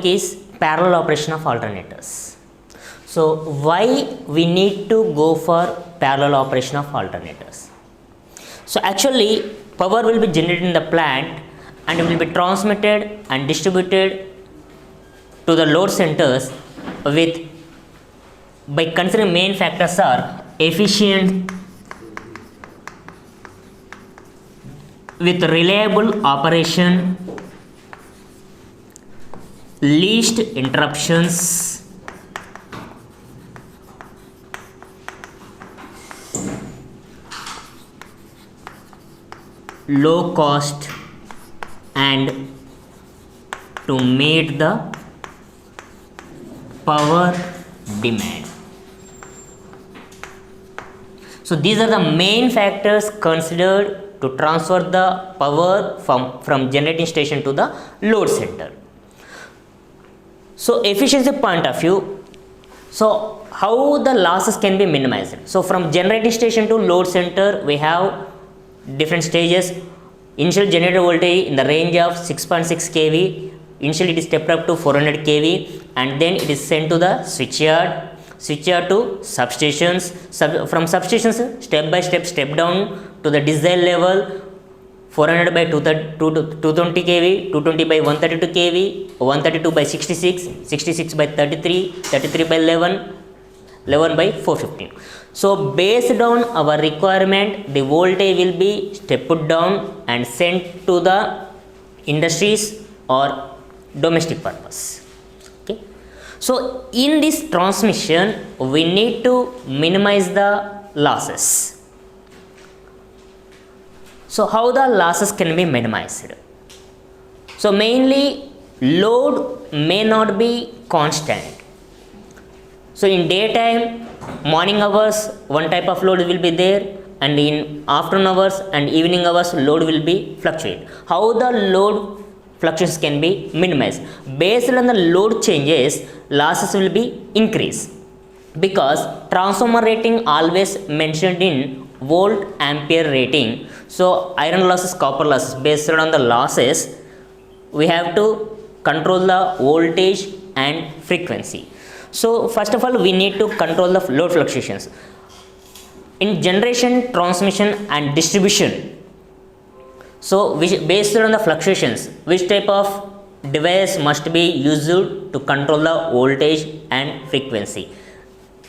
is parallel operation of alternators. So why we need to go for parallel operation of alternators? So actually power will be generated in the plant and it will be transmitted and distributed to the load centers with, by considering main factors are efficient with reliable operation, least interruptions, low cost, and to meet the power demand. So these are the main factors considered to transfer the power from generating station to the load center. So efficiency point of view, so how the losses can be minimized? So from generating station to load center we have different stages. Initial generator voltage in the range of 6.6 kV, initially it is stepped up to 400 kV and then it is sent to the switchyard to substations, from substations step by step down to the desired level 400 by 220 kV, 220 by 132 kV, 132 by 66, 66 by 33, 33 by 11, 11 by 415. So based on our requirement, the voltage will be stepped down and sent to the industries or domestic purpose. Okay. So in this transmission, we need to minimize the losses. So how the losses can be minimized? So mainly load may not be constant. So in daytime, morning hours one type of load will be there, and in afternoon hours and evening hours load will be fluctuate. How the load fluctuations can be minimized? Based on the load changes, losses will be increased, because transformer rating always mentioned in volt ampere rating. So iron losses, copper losses, based on the losses we have to control the voltage and frequency. So first of all we need to control the load fluctuations. In generation, transmission and distribution, so based on the fluctuations, which type of device must be used to control the voltage and frequency?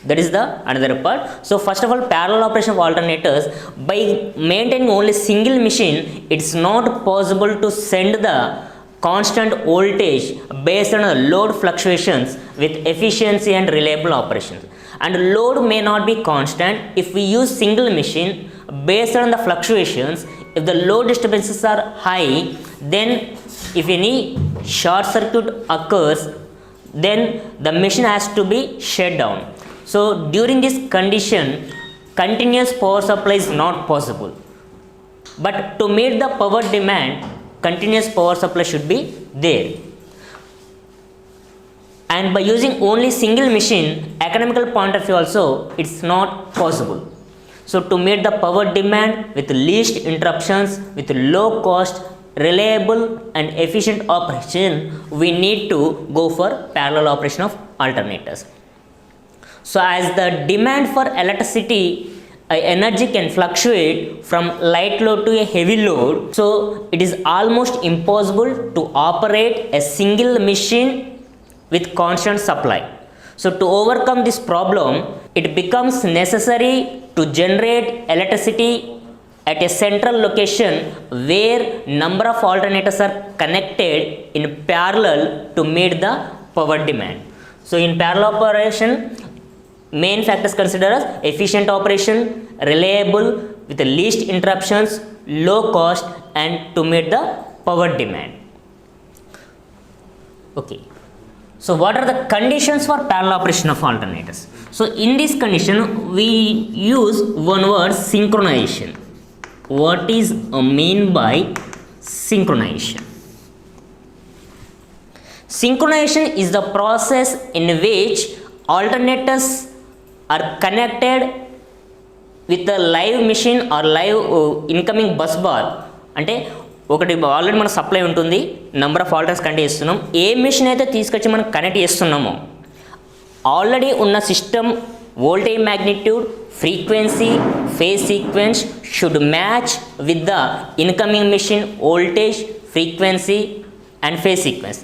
That is the another part. So first of all, parallel operation of alternators, by maintaining only single machine, it's not possible to send the constant voltage based on the load fluctuations with efficiency and reliable operations. And load may not be constant if we use single machine. Based on the fluctuations, if the load disturbances are high, then if any short circuit occurs, then the machine has to be shut down. So during this condition, continuous power supply is not possible. But to meet the power demand, continuous power supply should be there. And by using only single machine, economical point of view also, it's not possible. So to meet the power demand with least interruptions, with low cost, reliable and efficient operation, we need to go for parallel operation of alternators. So as the demand for electricity energy can fluctuate from light load to a heavy load, so it is almost impossible to operate a single machine with constant supply. So to overcome this problem, it becomes necessary to generate electricity at a central location where number of alternators are connected in parallel to meet the power demand. So in parallel operation, main factors considered as efficient operation, reliable with the least interruptions, low cost, and to meet the power demand. Okay. So what are the conditions for parallel operation of alternators? So in this condition we use one word, synchronization. What is mean by synchronization? Synchronization is the process in which alternators are connected with a live machine or live incoming bus bar. అంటే ఒకటి already మన supply ఉంటుంది, number of altars connect చేస్తున్నాం. ఏ machine అయితే తీసుకొచ్చి మనం connect చేస్తున్నామో already ఉన్న system voltage magnitude, frequency, phase sequence should match with the incoming machine voltage, frequency and phase sequence.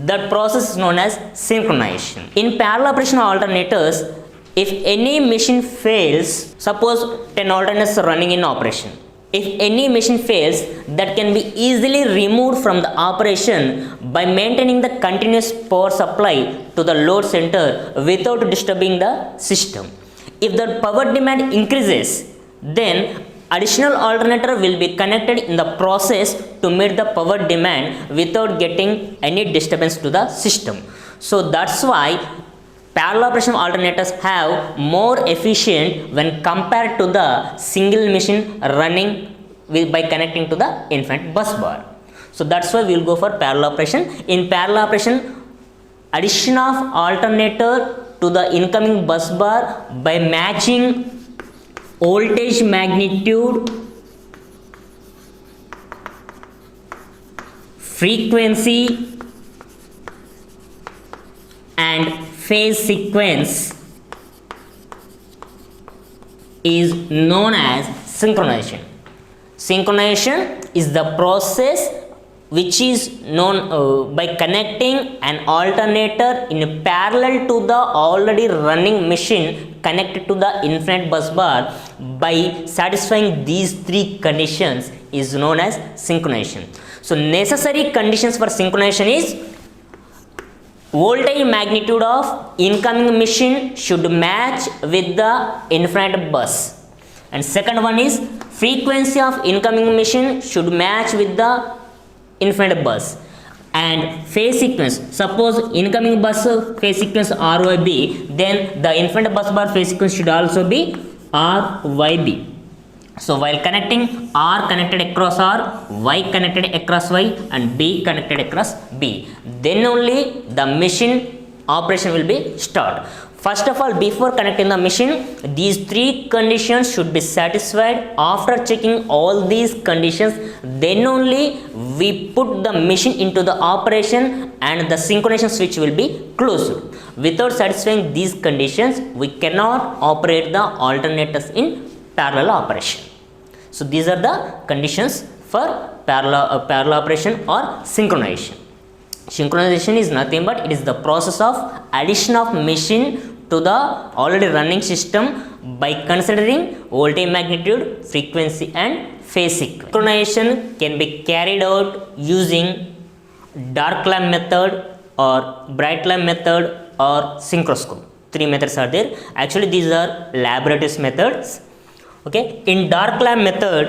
That process is known as synchronization. In parallel operation alternators, if any machine fails, suppose 10 alternators are running in operation. If any machine fails, that can be easily removed from the operation by maintaining the continuous power supply to the load center without disturbing the system. If the power demand increases, then additional alternator will be connected in the process to meet the power demand without getting any disturbance to the system. So that's why parallel operation alternators have more efficient when compared to the single machine running by connecting to the infinite bus bar. So that's why we will go for parallel operation. In parallel operation, addition of alternator to the incoming bus bar by matching voltage magnitude, frequency and phase sequence is known as synchronization. Synchronization is the process which is known by connecting an alternator in parallel to the already running machine connected to the infinite bus bar. By satisfying these three conditions is known as synchronization. So necessary conditions for synchronization is voltage magnitude of incoming machine should match with the infinite bus, and second one is frequency of incoming machine should match with the infinite bus, and phase sequence, suppose incoming bus phase sequence RYB, then the infinite bus bar phase sequence should also be RYB. So while connecting, R connected across R, Y connected across Y and B connected across B, then only the machine operation will be start. First of all, before connecting the machine, these three conditions should be satisfied. After checking all these conditions, then only we put the machine into the operation and the synchronization switch will be closed. Without satisfying these conditions, we cannot operate the alternators in parallel operation. So these are the conditions for parallel operation or synchronization. Synchronization is nothing but it is the process of addition of machine to the already running system by considering voltage magnitude, frequency and phase sequence. Synchronization can be carried out using dark lamp method or bright lamp method or synchroscope. Three methods are there. Actually these are laboratory methods. Okay, in dark lamp method,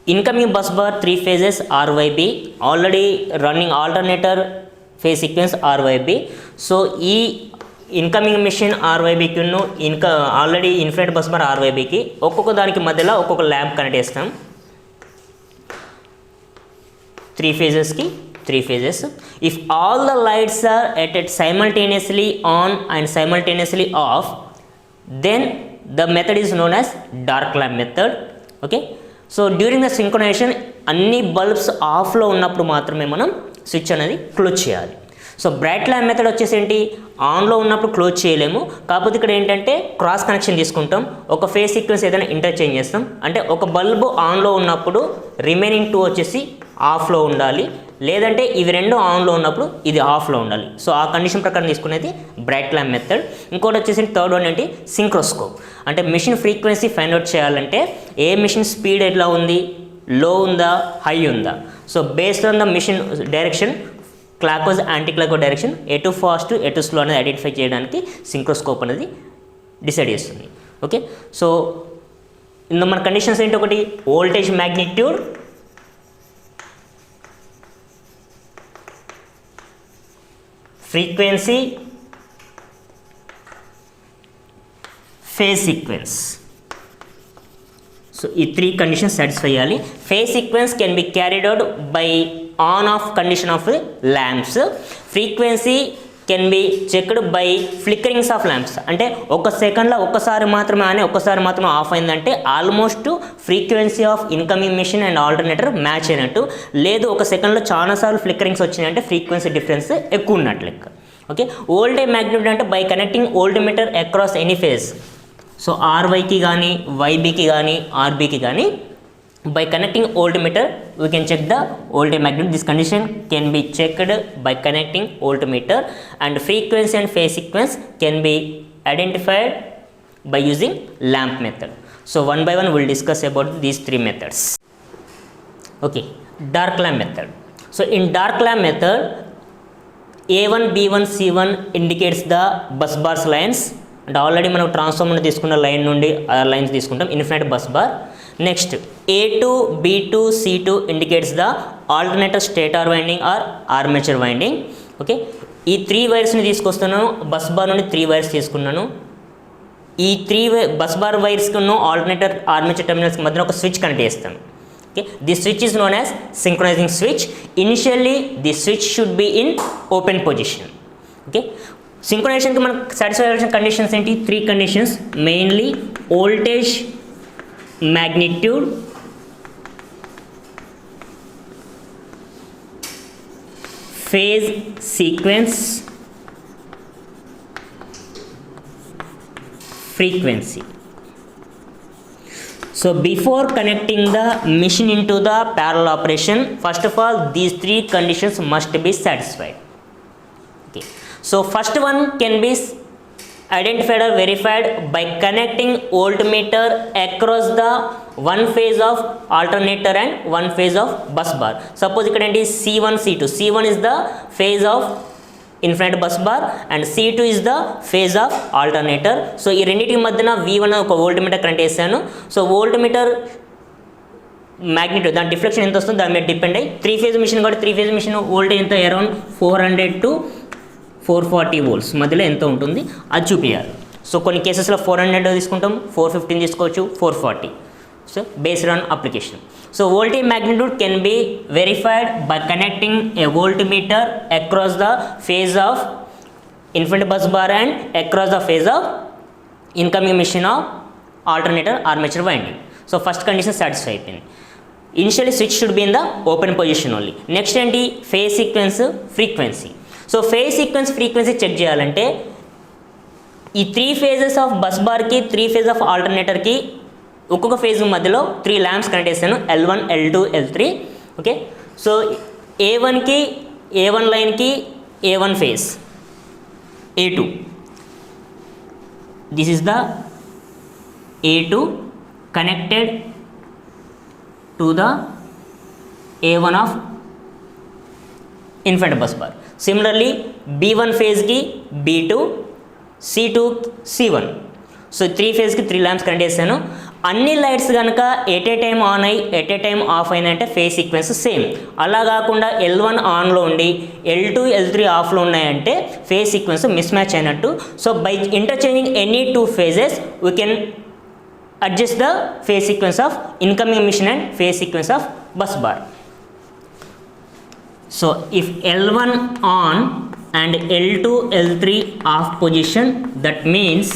incoming bus bar 3 phases RYB, already running alternator phase sequence RYB. So ఈ incoming machine RYBకి ఇంకా already infinite bus bar RYBకి ఒక్కొక్క దానికి మధ్యలో ఒక్కొక్క lamp connect చేస్తాం. 3 phases. If all the lights are at simultaneously on and simultaneously off, then the method is known as dark lamp method. Okay, so during the synchronization అన్ని bulbs ఆఫ్లో ఉన్నప్పుడు మాత్రమే మనం స్విచ్ అనేది క్లోజ్ చేయాలి. So bright lamp method వచ్చేసి ఏంటి, ఆన్లో ఉన్నప్పుడు క్లోజ్ చేయలేము. కాకపోతే ఇక్కడ ఏంటంటే క్రాస్ కనెక్షన్ తీసుకుంటాం, ఒక ఫేజ్ సీక్వెన్స్ ఏదైనా ఇంటర్చేంజ్ చేస్తాం. అంటే ఒక బల్బు ఆన్లో ఉన్నప్పుడు రిమైనింగ్ 2 వచ్చేసి ఆఫ్లో ఉండాలి, లేదంటే ఇవి రెండు ఆన్లో ఉన్నప్పుడు ఇది ఆఫ్లో ఉండాలి. సో ఆ కండిషన్ ప్రకారం తీసుకునేది బ్రైట్ ల్యాంప్ మెథడ్. ఇంకోటి వచ్చేసి థర్డ్ వన్ ఏంటి, సింక్రోస్కోప్. అంటే మిషన్ ఫ్రీక్వెన్సీ ఫైండ్ అవుట్ చేయాలంటే ఏ మిషన్ స్పీడ్ ఎట్లా ఉంది, లో ఉందా, హై ఉందా. So based on the machine direction, clockwise anticlockwise direction, ఎటు ఫాస్ట్ ఎటు స్లో అనేది ఐడెంటిఫై చేయడానికి సింక్రోస్కోప్ అనేది డిసైడ్ చేస్తుంది. ఓకే, సో ఇందులో మన కండిషన్స్ ఏంటి, ఒకటి voltage magnitude, frequency, phase sequence. So ఈ 3 కండిషన్స్ సాటిస్ఫై చేయాలి. Phase sequence can be carried out by on off condition of lamps. Frequency can be checked by flickerings of lamps. అంటే ఒక సెకండ్లో ఒక్కసారి మాత్రమే ఆన్ ఒక్కసారి మాత్రమే ఆఫ్ అయిందంటే almost frequency of incoming machine and alternator match అయినట్టు. లేదు ఒక సెకండ్లో చాలాసార్లు ఫ్లిక్కరింగ్స్ వచ్చినాయంటే ఫ్రీక్వెన్సీ డిఫరెన్స్ ఎక్కువ ఉన్నట్లు లెక్క. ఓకే, వోల్టేజ్ మ్యాగ్నిట్యూడ్ అంటే by connecting voltmeter across any phase. So ఆర్వైకి కానీ వైబీకి కానీ ఆర్బీకి కానీ by connecting voltmeter we can check the voltage magnitude. This condition can be checked by connecting voltmeter, and frequency and phase sequence can be identified by using lamp method. So one by one we will discuss about these three methods. Okay, dark lamp method. So in dark lamp method, A1 B1 C1 indicates the bus bars lines, and already మనం transformer తీసుకున్న line నుండి ఆ lines తీసుకుంటాం infinite bus bar. Next A2 B2 C2 indicates the alternator stator winding or armature winding. Okay, ఈ 3 వైర్స్ని తీసుకొస్తున్నాను, bus bar నుండి 3 wires తీసుకున్నాను. ఈ 3 బస్ బార్ వైర్స్కి ఆల్టర్నేటర్ ఆర్మేచర్ టెర్మినల్స్కి మధ్యన ఒక స్విచ్ కనెక్ట్ చేస్తాను. Okay, the switch is known as synchronising switch. Initially the switch should be in open position. Okay, సింక్రనైజేషన్కి మనకు సాటిస్ఫై అవ్వాల్సిన కండిషన్స్ ఏంటి? 3 conditions mainly voltage magnitude, phase sequence, frequency. So before connecting the machine into the parallel operation, first of all these 3 conditions must be satisfied. Okay, so first one can be identified or verified by connecting voltmeter across the one phase of alternator and one phase of bus bar. Suppose ఇక్కడ ఏంటి C1 C2. C1 is the phase of infinite bus bar and C2 is the phase of alternator. So ఈ రెండింటి మధ్యన V1 ఒక voltmeter connect చేశాను. So voltmeter magnitude దాని deflection ఎంత వస్తుందో దాని మీద డిపెండ్ అయ్యి 3 ఫేజ్ మిషన్ కాబట్టి 3 ఫేజ్ మిషన్ వోల్టేజ్ ఎంత అరౌండ్ 400 to 440 volts మధ్యలో ఎంత ఉంటుంది అది చూపించాలి. సో కొన్ని కేసెస్లో 400 తీసుకుంటాం, 415 తీసుకోవచ్చు, 440. So based on application. So voltage magnitude can be verified by connecting a voltmeter across the phase of infinite bus bar and across the phase of incoming machine of alternator armature winding. So first condition satisfy అయిపోయింది. Initially switch should be in the open position only. Next ఏంటి? Phase sequence, frequency. So phase sequence frequency check చేయాలంటే ఈ 3 phases of bus బార్కి 3 phase of ఆల్టర్నేటర్కి ఒక్కొక్క phase మధ్యలో 3 lamps connect చేస్తాను, L1 L2 L3. Okay, so A1కి A1 లైన్కి A1 phase, A2 this is the A2 connected to the A1 of infinite bus bar. Similarly B1 ఫేజ్కి B2, C2 C1. So 3 ఫేజ్కి 3 lamps connect చేశాను. అన్ని lights కనుక at a time on అయ్యి at a time off అయినంటే phase sequence same. అలా కాకుండా L1 ఆన్లో ఉండి L2 L3 ఆఫ్లో ఉన్నాయంటే ఫేజ్ సీక్వెన్స్ మిస్ మ్యాచ్ అయినట్టు. So by interchanging any 2 phases we can adjust the phase sequence of incoming machine and phase sequence of bus bar. So if L1 on and L2 L3 off position, that means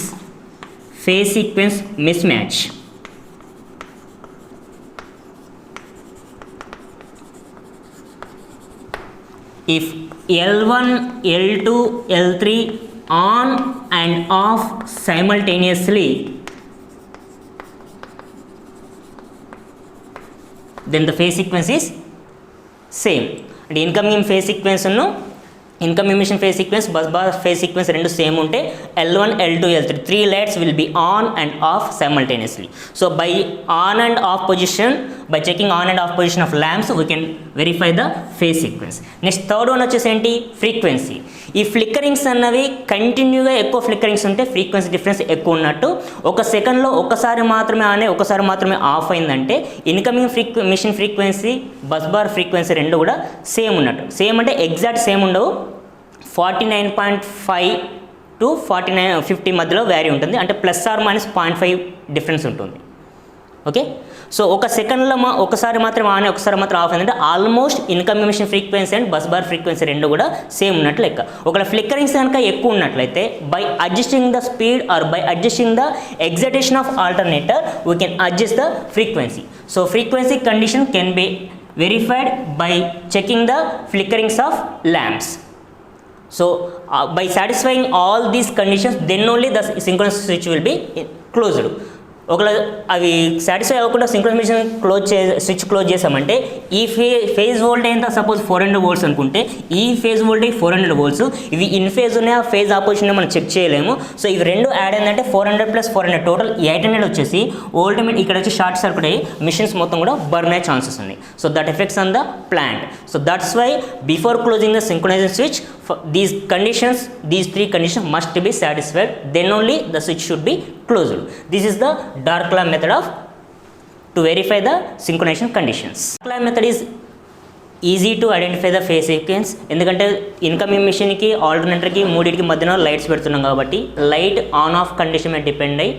phase sequence mismatch. If L1 L2 L3 on and off simultaneously, then the phase sequence is same. అంటే incoming phase సీక్వెన్స్ను incoming machine phase sequence bus bar phase sequence రెండు same ఉంటే L1 L2 L3 3 lights will be on and off simultaneously. So by on and off position, by checking on and off position of lamps, we can verify the phase sequence. Next third one వచ్చేసి ఏంటి? Frequency. ఈ ఫ్లిక్కరింగ్స్ అన్నవి కంటిన్యూగా ఎక్కువ ఫ్లిక్కరింగ్స్ ఉంటే frequency difference ఎక్కువ ఉన్నట్టు. ఒక సెకండ్లో ఒకసారి మాత్రమే ఆన్ అయ్యి ఒకసారి మాత్రమే ఆఫ్ అయిందంటే incoming machine frequency bus bar frequency రెండు కూడా సేమ్ ఉన్నట్టు. సేమ్ అంటే ఎగ్జాక్ట్ సేమ్ ఉండవు, 49.5 to 50 మధ్యలో వ్యారీ ఉంటుంది. అంటే +or -0.5 డిఫరెన్స్ ఉంటుంది. ఓకే. సో ఒక సెకండ్లో ఒకసారి మాత్రం ఆన్ ఒకసారి మాత్రం ఆఫ్ అయిందంటే almost incoming machine frequency and bus bar frequency రెండు కూడా సేమ్ ఉన్నట్లు లెక్క. ఒకవేళ ఫ్లిక్కరింగ్స్ కనుక ఎక్కువ ఉన్నట్లయితే by adjusting the speed or by adjusting the excitation of alternator we can adjust the frequency. So frequency condition can be verified by checking the flickerings of lamps. So by satisfying all these conditions, then only the synchronous switch will be closed. ఒకవేళ అవి satisfy అవ్వకుండా synchronous machine switch close చేసామంటే ఈ phase voltage ఎంత suppose 400 volts అనుకుంటే ఈ phase voltage 400 volts, ఇవి in phase ఉన్నాయి, ఆ ఫేజ్ ఆపోజిషన్ మనం చెక్ చేయలేము. సో ఇవి రెండు యాడ్ అయిందంటే 400 + 400 టోటల్ 800 వచ్చేసి అల్టిమేట్ ఇక్కడ వచ్చి షార్ట్ సర్క్యూట్ అయ్యి మిషన్స్ మొత్తం కూడా బర్న్ అయ్యే ఛాన్సెస్ ఉన్నాయి. So that effects on the plant. So that's why before closing the synchronisation switch these conditions, these three conditions must be satisfied, then only the switch should be closed. This is the dark lamp method of to verify the synchronization conditions. Dark lamp method is easy to identify the phase sequence, ఎందుకంటే ఇన్కమింగ్ మిషన్కి ఆల్టర్నేటర్కి మూడింటికి మధ్యన lights పెడుతున్నాం కాబట్టి light on off condition మీద depend అయ్యి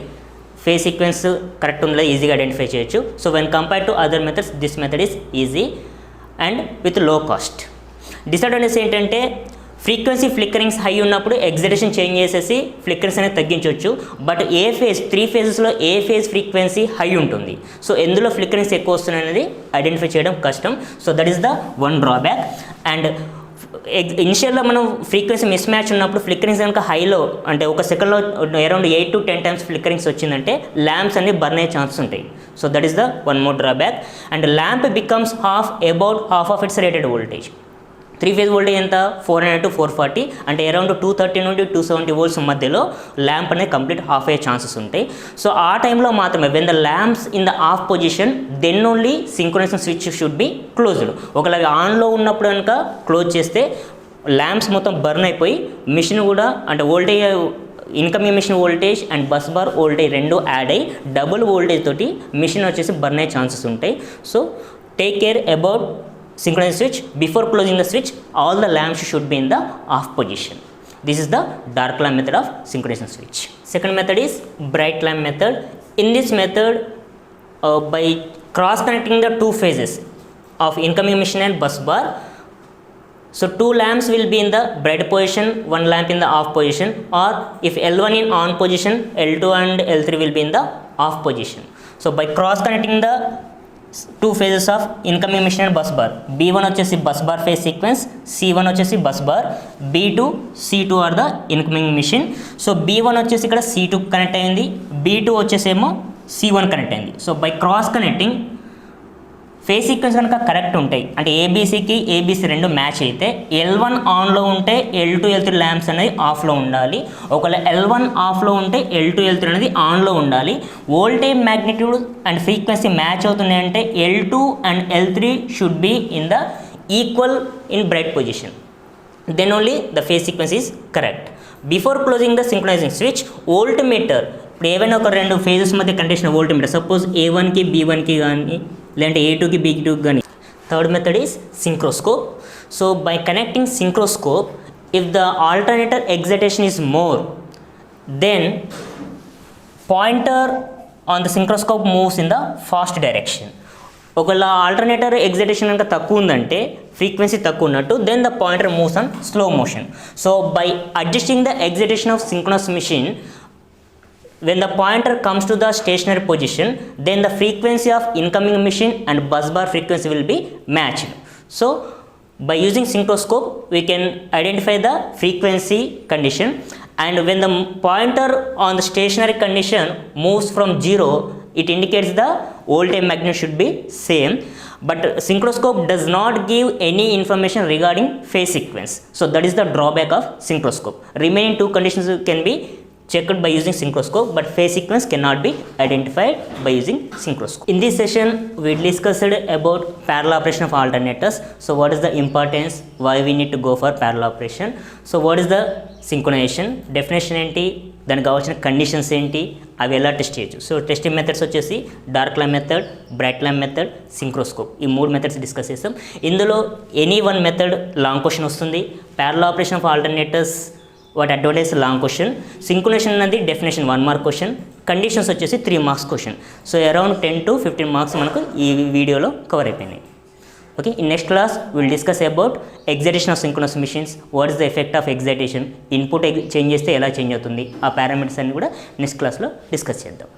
ఫేజ్ సీక్వెన్స్ కరెక్ట్ ఉందో ఈజీగా ఐడెంటిఫై చేయొచ్చు. So when compared to other methods this method is easy and with low cost. Disadvantage ఏంటంటే ఫ్రీక్వెన్సీ ఫ్లిక్కరింగ్స్ హై ఉన్నప్పుడు ఎగ్జైటేషన్ చేంజ్ చేసేసి ఫ్లిక్కరింగ్స్ అనేది తగ్గించవచ్చు. బట్ ఏ ఫేజ్ 3 ఫేజెస్లో ఏ ఫేజ్ ఫ్రీక్వెన్సీ హై ఉంటుంది, సో ఎందులో ఫ్లిక్కరింగ్స్ ఎక్కువ వస్తున్నాయి అనేది ఐడెంటిఫై చేయడం కష్టం. So that is the one drawback. And ఇనిషియల్గా మనం ఫ్రీక్వెన్సీ మిస్ మ్యాచ్ ఉన్నప్పుడు ఫ్లిక్కరింగ్స్ కనుక హైలో అంటే ఒక సెకండ్లో అరౌండ్ 8 to 10 times ఫ్లిక్కరింగ్స్ వచ్చిందంటే ల్యాంప్స్ అన్ని బర్న్ అయ్యే ఛాన్సెస్ ఉంటాయి. So that is the one more drawback. And lamp becomes about half of it's rated voltage. 3 phase voltage ఎంత 400 to 440 అంటే అరౌండ్ 230 నుండి 270 వోల్ట్స్ మధ్యలో ల్యాంప్ అనేది కంప్లీట్ ఆఫ్ అయ్యే ఛాన్సెస్ ఉంటాయి. సో ఆ టైంలో మాత్రమే when the lamps in the off position then only synchronisation switch should be closed. ఒకవేళ ఆన్లో ఉన్నప్పుడు కనుక క్లోజ్ చేస్తే ల్యాంప్స్ మొత్తం బర్న్ అయిపోయి మిషన్ కూడా అంటే voltage incoming machine voltage and bus bar voltage రెండు యాడ్ అయ్యి డబుల్ వోల్టేజ్ తోటి మిషన్ వచ్చేసి బర్న్ అయ్యే ఛాన్సెస్ ఉంటాయి. So take care about synchronous switch. Before closing the switch, all the lamps should be in the off position. This is the dark lamp method of synchronization switch. Second method is bright lamp method. In this method, by cross connecting the two phases of incoming emission and bus bar, so two lamps will be in the bright position, one lamp in the off position, or if L1 in on position, L2 and L3 will be in the off position. So by cross connecting the two phases of incoming emission and bus bar, B1 వచ్చేసి bus bar phase sequence, C1 వచ్చేసి bus bar, B2 C2 are the incoming emission. So B1 వచ్చేసి ఇక్కడ C2 connect అయింది, B2 వచ్చేసేమో C1 connect అయింది. So by cross connecting phase sequence కనుక correct ఉంటాయి అంటే ఏబీసీకి ఏబీసీ రెండు మ్యాచ్ అయితే L1 ఆన్లో ఉంటే L2 L3 ల్యాంప్స్ అనేది ఆఫ్లో ఉండాలి. ఒకవేళ L1 ఆఫ్లో ఉంటే L2 L3 అనేది ఆన్లో ఉండాలి. Voltage magnitude and frequency match అవుతున్నాయి అంటే L2 and L3 should be in the equal in bright position, then only the phase sequence is correct. Before closing the synchronising switch voltmeter ఇప్పుడు ఏవైనా ఒక రెండు phases మధ్య కండిషన్ వోల్ట్మీటర్ సపోజ్ A1కి B1కి కానీ లేదంటే A2కి B2కి కానీ. Third method is synchroscope. So by connecting synchroscope if the alternator excitation is more then pointer on the సింక్రోస్కోప్ moves in the fast direction. ఒకవేళ ఆల్టర్నేటర్ ఎగ్జైటేషన్ కనుక తక్కువ ఉందంటే ఫ్రీక్వెన్సీ తక్కువ ఉన్నట్టు then the pointer moves on slow motion. So by adjusting the excitation of synchronous machine when the pointer comes to the stationary position then the frequency of incoming machine and bus bar frequency will be matched. So by using synchroscope we can identify the frequency condition, and when the pointer on the stationary condition moves from 0 it indicates the voltage magnitude should be same, but synchroscope does not give any information regarding phase sequence. So that is the drawback of synchroscope. Remaining two conditions can be checked by using synchroscope, but phase sequence cannot be identified by using synchroscope. In this session we discussed about parallel operation of alternators. So what is the importance, why we need to go for parallel operation, so what is the synchronization, definition ఏంటి, దానికి కావాల్సిన conditions ఏంటి, అవి ఎలా test చేయొచ్చు. So testing methods వచ్చేసి dark lamp method, bright lamp method, synchroscope, ఈ 3 methods discuss చేస్తాం. ఇందులో any one method long question వస్తుంది. parallel operation of alternators వాటి అడ్వాంటేజ్ లాంగ్ క్వశ్చన్, సింక్రోనైజేషన్ అనేది డెఫినేషన్ 1 మార్క్ క్వశ్చన్, కండిషన్స్ వచ్చేసి 3 marks question. So around 10 to 15 marks మనకు ఈ వీడియోలో కవర్ అయిపోయినాయి. Okay, in next class will discuss about excitation of synchronous machines, what is the effect of excitation, input change చేస్తే ఎలా change అవుతుంది, ఆ parameters అన్ని కూడా నెక్స్ట్ క్లాస్లో డిస్కస్ చేద్దాం.